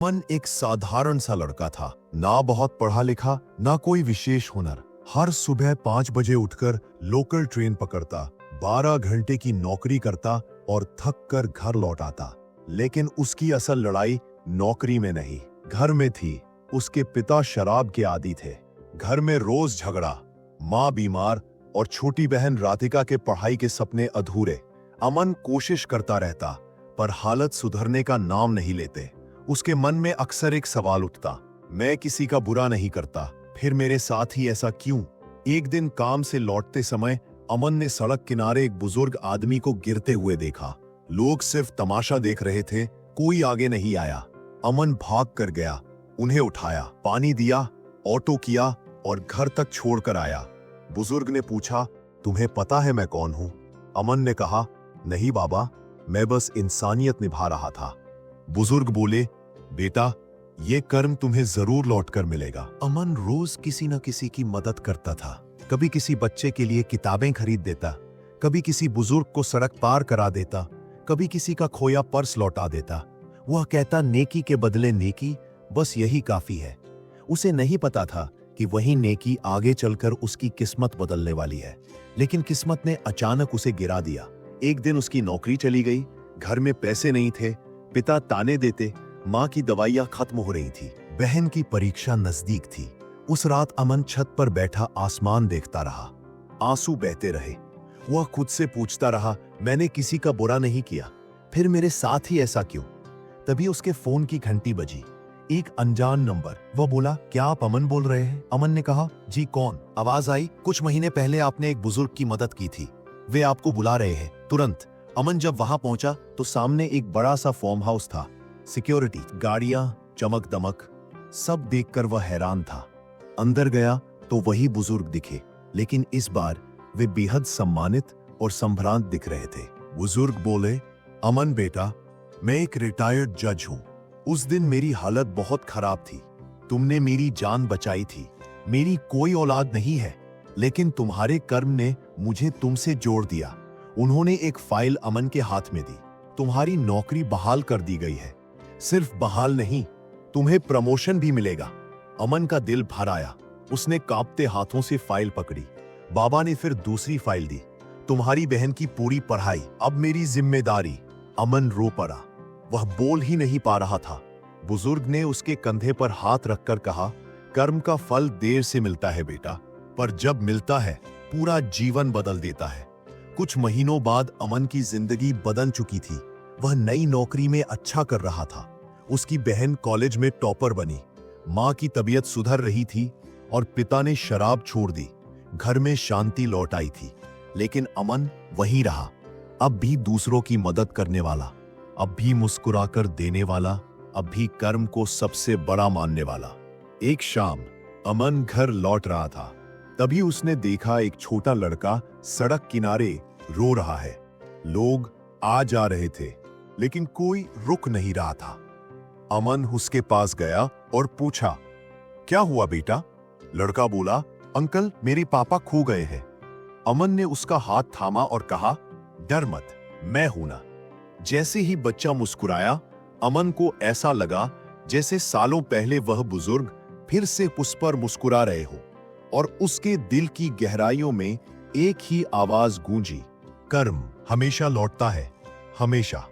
मन एक साधारण सा लड़का था, ना बहुत पढ़ा लिखा, ना कोई विशेष हुनर। हर सुबह 5 बजे उठकर लोकल ट्रेन पकड़ता, 12 घंटे की नौकरी करता और थक कर घर लौट आता। लेकिन उसकी असल लड़ाई नौकरी में नहीं, घर में थी। उसके पिता शराब के आदी थे। घर में रोज झगड़ा, माँ बीमार और छोटी बहन राधिका के पढ़ाई के सपने अधूरे। अमन कोशिश करता रहता, पर हालत सुधरने का नाम नहीं लेते। उसके मन में अक्सर एक सवाल उठता, मैं किसी का बुरा नहीं करता, फिर मेरे साथ ही ऐसा क्यों? एक दिन काम से लौटते समय अमन ने सड़क किनारे एक बुजुर्ग आदमी को गिरते हुए देखा। लोग सिर्फ तमाशा देख रहे थे, कोई आगे नहीं आया। अमन भाग कर गया, उन्हें उठाया, पानी दिया, ऑटो किया और घर तक छोड़कर आया। बुजुर्ग ने पूछा, तुम्हें पता है मैं कौन हूं? अमन ने कहा, नहीं बाबा, मैं बस इंसानियत निभा रहा था। बुजुर्ग बोले, बेटा, ये कर्म तुम्हें जरूर लौटकर मिलेगा। अमन रोज किसी न किसी की मदद करता था। कभी किसी बच्चे के लिए किताबें खरीद देता, कभी किसी बुजुर्ग को सड़क पार करा देता, कभी किसी का खोया पर्स लौटा देता। वह कहता, नेकी के बदले नेकी, बस यही काफी है। उसे नहीं पता था कि वही नेकी आगे चलकर उसकी किस्मत बदलने वाली है। लेकिन किस्मत ने अचानक उसे गिरा दिया। एक दिन उसकी नौकरी चली गई, घर में पैसे नहीं थे, पिता ताने देते, माँ की दवाइयां खत्म हो रही थी, बहन की परीक्षा नजदीक थी। उस रात अमन छत पर बैठा आसमान देखता रहा, आंसू बहते रहे। वह खुद से पूछता रहा, मैंने किसी का बुरा नहीं किया, फिर मेरे साथ ही ऐसा क्यों? तभी उसके फोन की घंटी बजी, एक अनजान नंबर। वह बोला, क्या आप अमन बोल रहे हैं? अमन ने कहा, जी कौन? आवाज आई, कुछ महीने पहले आपने एक बुजुर्ग की मदद की थी, वे आपको बुला रहे हैं तुरंत। अमन जब वहां पहुंचा तो सामने एक बड़ा सा फार्म हाउस था, सिक्योरिटी, गाड़ियां, चमक दमक, सब देखकर वह हैरान था। अंदर गया तो वही बुजुर्ग दिखे, लेकिन इस बार वे बेहद सम्मानित और संभ्रांत दिख रहे थे। बुजुर्ग बोले, अमन बेटा, मैं एक रिटायर्ड जज हूं। उस दिन मेरी हालत बहुत खराब थी, तुमने मेरी जान बचाई थी। मेरी कोई औलाद नहीं है, लेकिन तुम्हारे कर्म ने मुझे तुमसे जोड़ दिया। उन्होंने एक फाइल अमन के हाथ में दी, तुम्हारी नौकरी बहाल कर दी गई है। सिर्फ बहाल नहीं, तुम्हें प्रमोशन भी मिलेगा। अमन का दिल भर आया, उसने कांपते हाथों से फाइल पकड़ी। बाबा ने फिर दूसरी फाइल दी, तुम्हारी बहन की पूरी पढ़ाई अब मेरी जिम्मेदारी। अमन रो पड़ा, वह बोल ही नहीं पा रहा था। बुजुर्ग ने उसके कंधे पर हाथ रखकर कहा, कर्म का फल देर से मिलता है बेटा, पर जब मिलता है पूरा जीवन बदल देता है। कुछ महीनों बाद अमन की जिंदगी बदल चुकी थी। वह नई नौकरी में अच्छा कर रहा था, उसकी बहन कॉलेज में टॉपर बनी, माँ की तबीयत सुधर रही थी और पिता ने शराब छोड़ दी। घर में शांति लौट आई थी। लेकिन अमन वहीं रहा, अब भी दूसरों की मदद करने वाला, अब भी मुस्कुराकर देने वाला, अब भी कर्म को सबसे बड़ा मानने वाला। एक शाम अमन घर लौट रहा था, तभी उसने देखा एक छोटा लड़का सड़क किनारे रो रहा है। लोग आ जा रहे थे, लेकिन कोई रुक नहीं रहा था। अमन उसके पास गया और पूछा, क्या हुआ बेटा? लड़का बोला, अंकल, मेरे पापा खो गए हैं। अमन ने उसका हाथ थामा और कहा, डर मत, मैं हूं ना। जैसे ही बच्चा मुस्कुराया, अमन को ऐसा लगा जैसे सालों पहले वह बुजुर्ग फिर से उस पर मुस्कुरा रहे हो, और उसके दिल की गहराइयों में एक ही आवाज गूंजी, कर्म हमेशा लौटता है, हमेशा।